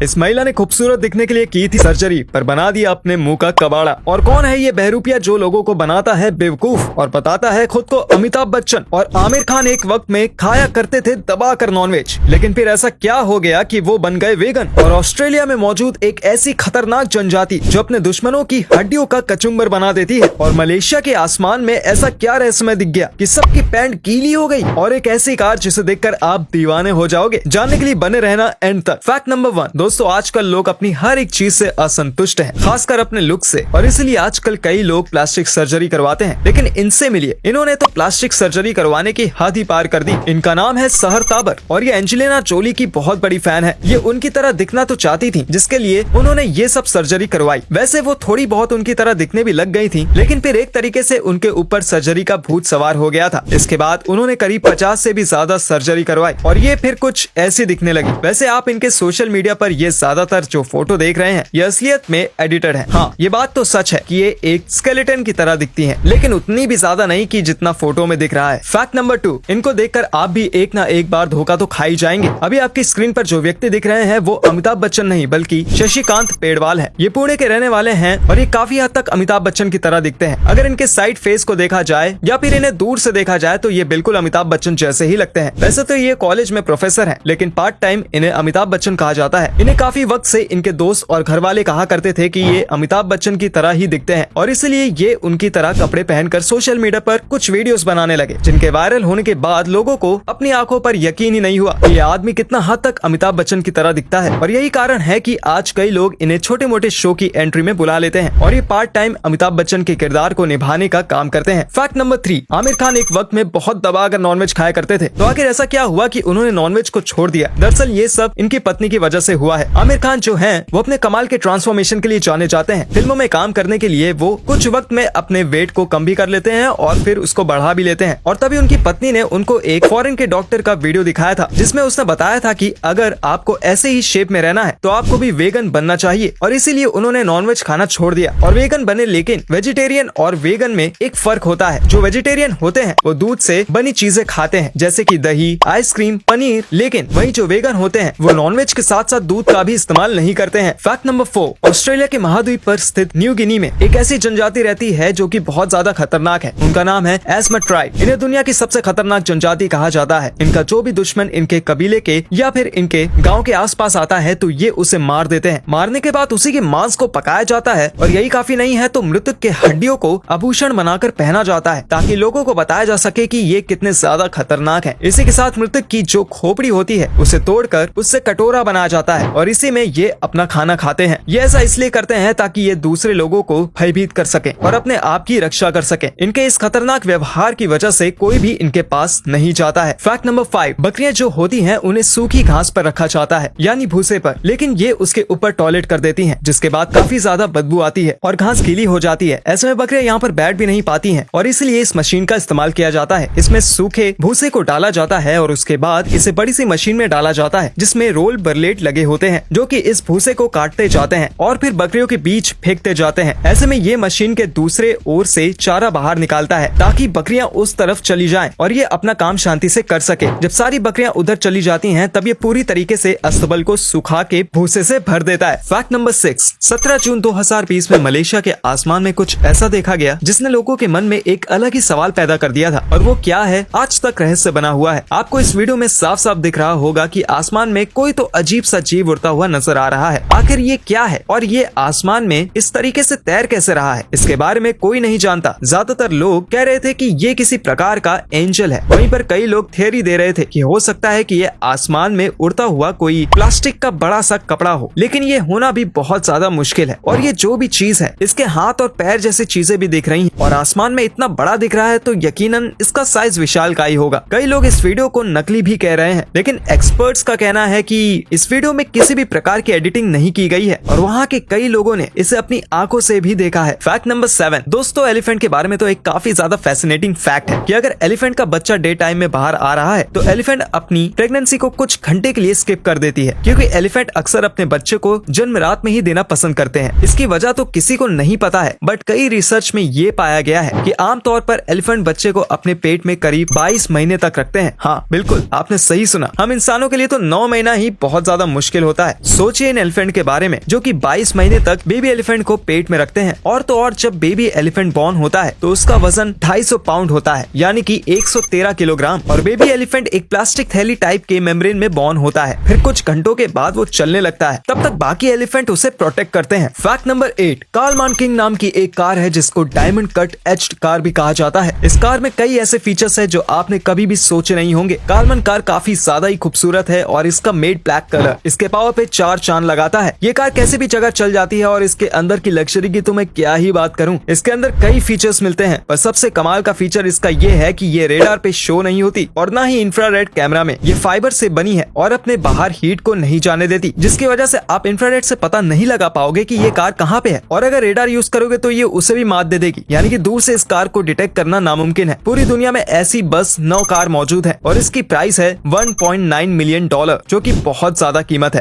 इस महिला ने खूबसूरत दिखने के लिए की थी सर्जरी, पर बना दिया अपने मुंह का कबाड़ा। और कौन है ये बहरूपिया जो लोगों को बनाता है बेवकूफ और बताता है खुद को अमिताभ बच्चन और आमिर खान एक वक्त में खाया करते थे दबाकर नॉनवेज, लेकिन फिर ऐसा क्या हो गया कि वो बन गए वेगन। और ऑस्ट्रेलिया में मौजूद एक ऐसी खतरनाक जनजाति जो अपने दुश्मनों की हड्डियों का कचुम्बर बना देती है। और मलेशिया के आसमान में ऐसा क्या रहस्यमय दिख गया कि सबकी पैंट गीली हो गई। और एक ऐसी कार जिसे देखकर आप दीवाने हो जाओगे। जानने के लिए बने रहना एंड तक। फैक्ट नंबर 1 दोस्तों, आजकल लोग अपनी हर एक चीज से असंतुष्ट हैं, खासकर अपने लुक से, और इसलिए आजकल कई लोग प्लास्टिक सर्जरी करवाते हैं। लेकिन इनसे मिलिए, इन्होंने तो प्लास्टिक सर्जरी करवाने की हद ही पार कर दी। इनका नाम है सहर ताबर और ये एंजेलिना जोली की बहुत बड़ी फैन है। ये उनकी तरह दिखना तो चाहती थी, जिसके लिए उन्होंने ये सब सर्जरी करवाई। वैसे वो थोड़ी बहुत उनकी तरह दिखने भी लग गई थी, लेकिन फिर एक तरीके से उनके ऊपर सर्जरी का भूत सवार हो गया था। इसके बाद उन्होंने करीब 50 से भी ज्यादा सर्जरी करवाई और ये फिर कुछ ऐसी दिखने लगी। वैसे आप इनके सोशल मीडिया पर ये ज्यादातर जो फोटो देख रहे हैं ये असलियत में एडिटेड है। हाँ, ये बात तो सच है कि ये एक स्केलेटन की तरह दिखती हैं, लेकिन उतनी भी ज्यादा नहीं कि जितना फोटो में दिख रहा है। फैक्ट नंबर 2, इनको देखकर आप भी एक ना एक बार धोखा तो खा ही जाएंगे। अभी आपकी स्क्रीन पर जो व्यक्ति दिख रहे हैं वो अमिताभ बच्चन नहीं बल्कि शशिकांत पेड़वाल है। ये पुणे के रहने वाले हैं और ये काफी हद तक अमिताभ बच्चन की तरह दिखते हैं। अगर इनके साइड फेस को देखा जाए या फिर इन्हें दूर से देखा जाए तो ये बिल्कुल अमिताभ बच्चन जैसे ही लगते हैं। वैसे तो ये कॉलेज में प्रोफेसर हैं, लेकिन पार्ट टाइम इन्हें अमिताभ बच्चन कहा जाता है। इन्हें काफी वक्त से इनके दोस्त और घर वाले कहा करते थे कि ये अमिताभ बच्चन की तरह ही दिखते हैं और इसलिए ये उनकी तरह कपड़े पहनकर सोशल मीडिया पर कुछ वीडियोस बनाने लगे, जिनके वायरल होने के बाद लोगों को अपनी आंखों पर यकीन ही नहीं हुआ कि ये आदमी कितना हद तक अमिताभ बच्चन की तरह दिखता है। और यही कारण है कि आज कई लोग इन्हें छोटे मोटे शो की एंट्री में बुला लेते हैं और ये पार्ट टाइम अमिताभ बच्चन के किरदार को निभाने का काम करते हैं। फैक्ट नंबर 3, आमिर खान एक वक्त में बहुत दबाकर नॉनवेज खाया करते थे। तो आखिर ऐसा क्या हुआ कि उन्होंने नॉनवेज को छोड़ दिया? दरअसल ये सब इनकी पत्नी की वजह से हुआ है। आमिर खान जो हैं वो अपने कमाल के ट्रांसफॉर्मेशन के लिए जाने जाते हैं। फिल्मों में काम करने के लिए वो कुछ वक्त में अपने वेट को कम भी कर लेते हैं और फिर उसको बढ़ा भी लेते हैं। और तभी उनकी पत्नी ने उनको एक फॉरेन के डॉक्टर का वीडियो दिखाया था, जिसमें उसने बताया था कि अगर आपको ऐसे ही शेप में रहना है तो आपको भी वेगन बनना चाहिए। और इसीलिए उन्होंने नॉनवेज खाना छोड़ दिया और वेगन बने। लेकिन वेजिटेरियन और वेगन में एक फर्क होता है। जो वेजिटेरियन होते हैं वो दूध से बनी चीजें खाते हैं, जैसे कि दही, आइसक्रीम, पनीर। लेकिन वही जो वेगन होते हैं वो नॉनवेज के साथ साथ दूध का भी इस्तेमाल नहीं करते हैं। फैक्ट नंबर 4, ऑस्ट्रेलिया के महाद्वीप पर स्थित न्यू गिनी में एक ऐसी जनजाति रहती है जो कि बहुत ज्यादा खतरनाक है। उनका नाम है एस्मट ट्राइब। इन्हें दुनिया की सबसे खतरनाक जनजाति कहा जाता है। इनका जो भी दुश्मन इनके कबीले के या फिर इनके गाँव के आसपास आता है तो ये उसे मार देते हैं। मारने के बाद उसी के मांस को पकाया जाता है और यही काफी नहीं है तो मृतक के हड्डियों को आभूषण बनाकर पहना जाता है, ताकि लोगों को बताया जा सके कि ये कितने ज्यादा खतरनाक है। इसी के साथ मृतक की जो खोपड़ी होती है उसे तोड़कर उससे कटोरा बनाया जाता है और इसी में ये अपना खाना खाते हैं। ये ऐसा इसलिए करते हैं ताकि ये दूसरे लोगों को भयभीत कर सके और अपने आप की रक्षा कर सके। इनके इस खतरनाक व्यवहार की वजह से कोई भी इनके पास नहीं जाता है। फैक्ट नंबर 5, बकरियां जो होती हैं उन्हें सूखी घास पर रखा जाता है, यानी भूसे पर, लेकिन ये उसके ऊपर टॉयलेट कर देती हैं, जिसके बाद काफी ज्यादा बदबू आती है और घास गीली हो जाती है। ऐसे में बकरियां यहाँ पर बैठ भी नहीं पाती हैं और इसलिए इस मशीन का इस्तेमाल किया जाता है। इसमें सूखे भूसे को डाला जाता है और उसके बाद इसे बड़ी सी मशीन में डाला जाता है, जिसमें रोल बरलेट लगे होते हैं जो कि इस भूसे को काटते जाते हैं और फिर बकरियों के बीच फेंकते जाते हैं। ऐसे में ये मशीन के दूसरे ओर से चारा बाहर निकालता है ताकि बकरियां उस तरफ चली जाएं और ये अपना काम शांति से कर सके। जब सारी बकरियां उधर चली जाती हैं तब ये पूरी तरीके से अस्तबल को सुखा के भूसे से भर देता है। फैक्ट नंबर 6, 17 जून 2020 में मलेशिया के आसमान में कुछ ऐसा देखा गया जिसने लोगों के मन में एक अलग ही सवाल पैदा कर दिया था, और वो क्या है आज तक रहस्य बना हुआ है। आपको इस वीडियो में साफ साफ दिख रहा होगा कि आसमान में कोई तो अजीब सा जीव उड़ता हुआ नजर आ रहा है। आखिर ये क्या है और ये आसमान में इस तरीके से तैर कैसे रहा है, इसके बारे में कोई नहीं जानता। ज्यादातर लोग कह रहे थे कि ये किसी प्रकार का एंजल है, वहीं पर कई लोग थियरी दे रहे थे कि हो सकता है कि ये आसमान में उड़ता हुआ कोई प्लास्टिक का बड़ा सा कपड़ा हो, लेकिन ये होना भी बहुत ज्यादा मुश्किल है। और ये जो भी चीज है इसके हाथ और पैर जैसी चीजें भी दिख रही हैं और आसमान में इतना बड़ा दिख रहा है तो यकीनन इसका साइज विशाल का ही होगा। कई लोग इस वीडियो को नकली भी कह रहे हैं, लेकिन एक्सपर्ट्स का कहना है कि इस वीडियो में किसी भी प्रकार की एडिटिंग नहीं की गई है और वहाँ के कई लोगों ने इसे अपनी आंखों से भी देखा है। फैक्ट नंबर 7, दोस्तों एलिफेंट के बारे में तो एक काफी ज्यादा फैसिनेटिंग फैक्ट है कि अगर एलिफेंट का बच्चा डे टाइम में बाहर आ रहा है तो एलिफेंट अपनी प्रेगनेंसी को कुछ घंटे के लिए स्किप कर देती है, क्योंकि एलिफेंट अक्सर अपने बच्चे को जन्म रात में ही देना पसंद करते हैं। इसकी वजह तो किसी को नहीं पता है, बट कई रिसर्च में ये पाया गया है कि आमतौर पर एलिफेंट बच्चे को अपने पेट में करीब 22 महीने तक रखते हैं। हाँ बिल्कुल, आपने सही सुना। हम इंसानों के लिए तो 9 महीना ही बहुत ज्यादा मुश्किल होता है। सोचिए इन एलिफेंट के बारे में जो कि 22 महीने तक बेबी एलिफेंट को पेट में रखते हैं। और तो और जब बेबी एलिफेंट बॉर्न होता है तो उसका वजन 250 पाउंड होता है, यानी कि 113 किलोग्राम। और बेबी एलिफेंट एक प्लास्टिक थैली टाइप के मेम्ब्रेन में बॉर्न होता है। फिर कुछ घंटों के बाद वो चलने लगता है, तब तक बाकी एलिफेंट उसे प्रोटेक्ट करते हैं। फैक्ट नंबर 8, कार्लमान किंग नाम की एक कार है जिसको डायमंड कट एज्ड कार भी कहा जाता है। इस कार में कई ऐसे फीचर्स है जो आपने कभी भी सोचे नहीं होंगे। कार्लमान कार काफी ज्यादा ही खूबसूरत है और इसका मेड ब्लैक कलर इसके पावर पे 4 चांद लगाता है। ये कार कैसे भी जगह चल जाती है और इसके अंदर की लग्जरी की तो मैं क्या ही बात करूं। इसके अंदर कई फीचर्स मिलते हैं, पर सबसे कमाल का फीचर इसका ये है कि ये रेडार पे शो नहीं होती और ना ही इंफ्रारेड कैमरा में। ये फाइबर से बनी है और अपने बाहर हीट को नहीं जाने देती, जिसकी वजह से आप इंफ्रारेड से पता नहीं लगा पाओगे कि ये कार कहाँ पे है। और अगर रेडार यूज करोगे तो ये उसे भी मात दे देगी, यानी कि दूर से इस कार को डिटेक्ट करना नामुमकिन है। पूरी दुनिया में ऐसी बस 9 कार मौजूद है और इसकी प्राइस है $1.9 मिलियन, जो कि बहुत ज्यादा कीमत है।